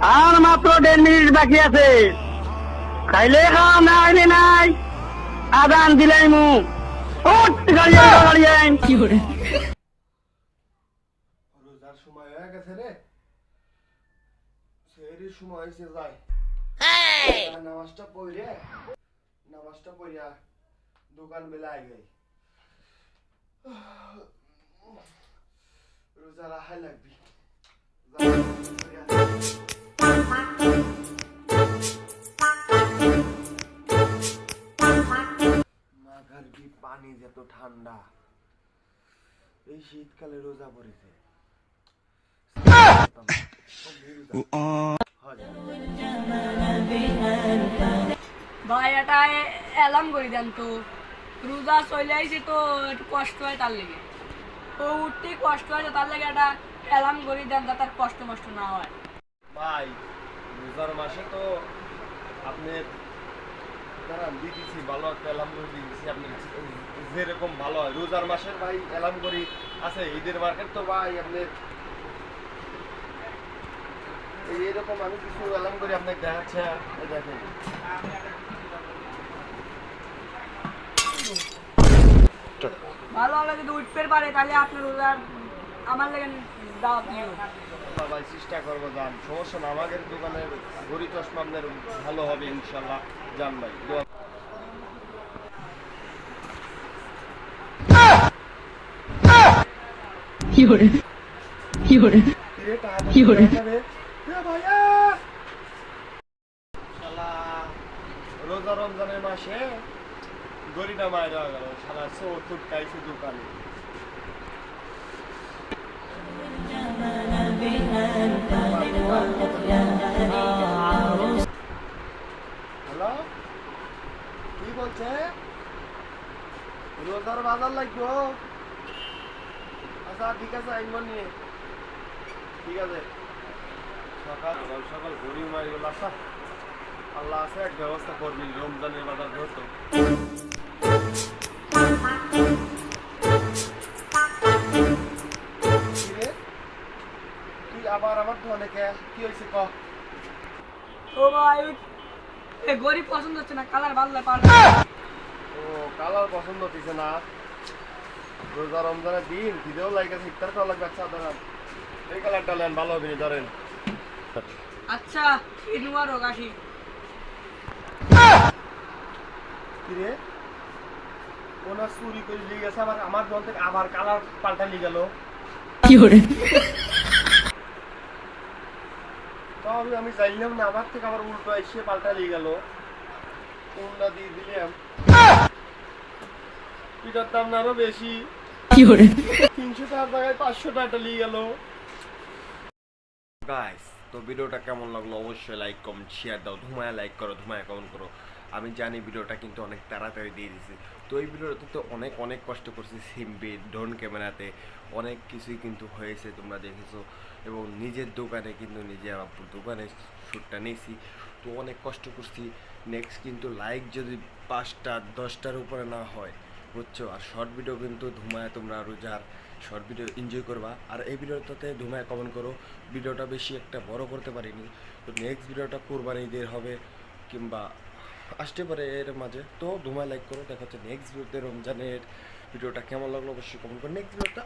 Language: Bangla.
আর মাত্র 1.5 মিনিট বাকি আছে। খাইলে খাও, না খাইলে নাই। আদান দিলাই মু কি করে রোজার সময় হয়ে গেছে রে, সেহরির সময় হয়েছে যাই। নামাজটা পড়িয়া দোকান বেলা আই গই। রোজা রাখাই লাগবি। মাঘার কি পানি যত ঠান্ডা, এই শীতকালে রোজা পড়েছে। ভাই এটা অ্যালার্ম করে দেন তো, রোজা চলে আইছি তো একটু কষ্ট হয় তার লেগে, তো উঠতেই কষ্ট হয় তার লেগে একটা অ্যালার্ম করে দেন যাতে তার কষ্ট মষ্ট না হয়। ভাই রোজার মাসে তো আপনি দাঁড়ান দিতেছি, ভালো একটা অ্যালার্ম করে দিতেছি আপনি যেরকম ভালো হয়। রোজার মাসের ভাই অ্যালার্ম করি আছে, ঈদের মার্কেট তো ভাই আপনি এইরকম আমি কিছু অ্যালার্ম করি আপনাকে দেখাচ্ছে। দেখেন ভালো হলে যদি উঠতে পারে তাহলে আপনার রোজার আমার লেগে দাওয়াত দিও। ভাই চেষ্টা করবো, যান সমস্যা না। আমাদের দোকানের ঘড়ি চশমা আপনার ভালো হবে ইনশাল্লাহ। যান ভাই দোয়া। কি করে রোজা রমজানের মাসে গরিটা মায়ের হয়ে গেল, সারা চৌথুট খাইছে দোকানে। হ্যালো, কি বলছে? রোজার বাজার লাগবো? আচ্ছা ঠিক আছে, আইন নিয়ে। ঠিক আছে, সকাল সকাল ঘুরি মারি গেল। আচ্ছা আল্লাহ আছে, এক ব্যবস্থা করবি, রমজানের বাজার ধরতো। তুই আবার আমার তো অনেকে কি হয়েছে ক? ও ভাই গরিব পছন্দ হচ্ছে না, কালার ভালো লাগে। ও কালার পছন্দ হচ্ছে না, রোজা রমজানের দিন খিদেও লাগে, ইফতার খাওয়া লাগবে। আচ্ছা ধরেন এই কালারটা নেন, ভালো হবে না, ধরেন। আচ্ছা ইনুয়ার হোক আসি। কিরে কোন চুরি করে নিয়ে গেছে, আবার আমার দল থেকে আবার কালার পাল্টা নিয়ে গেল। কি করে তবে আমি চাইলাম না, আমার থেকে আবার উল্টো এসে পাল্টা নিয়ে গেল। কোনটা দিয়ে দিলাম, এটার দাম না আরো বেশি। কি করে 300 টাকার জায়গায় 500 টাকা নিয়ে গেল। গাইস তো ভিডিওটা কেমন লাগলো অবশ্যই লাইক কমেন্ট শেয়ার দাও, ধুমায়া লাইক করো, ধুমায়া কমেন্ট করো। আমি জানি ভিডিওটা কিন্তু অনেক তাড়াতাড়ি দিয়ে দিয়েছি, তো এই ভিডিওটাতে তো অনেক কষ্ট করছি, সিম্পি ড্রোন ক্যামেরাতে অনেক কিছুই কিন্তু হয়েছে, তোমরা দেখেছো। এবং নিজের দোকানে কিন্তু নিজে আমার দোকানে শ্যুটটা নিয়েছি, তো অনেক কষ্ট করছি। নেক্সট কিন্তু লাইক যদি 5টা 10টার উপরে না হয় বুঝছো, আর শর্ট ভিডিও কিন্তু ধুমায়া তোমরা রোজার শর্ট ভিডিও এনজয় করবা। আর এই ভিডিওটাতে ধুমায় কমেন্ট করো, ভিডিওটা বেশি একটা বড় করতে পারিনি, তো নেক্সট ভিডিওটা কোরবানি ঈদের হবে কিংবা আসতে পারে এর মাঝে, তো ধুমায় লাইক করো। দেখা হচ্ছে নেক্সট ভিডিওতে। রমজানের ভিডিওটা কেমন লাগলো অবশ্যই কমেন্ট করো। নেক্সট ভিডিওটা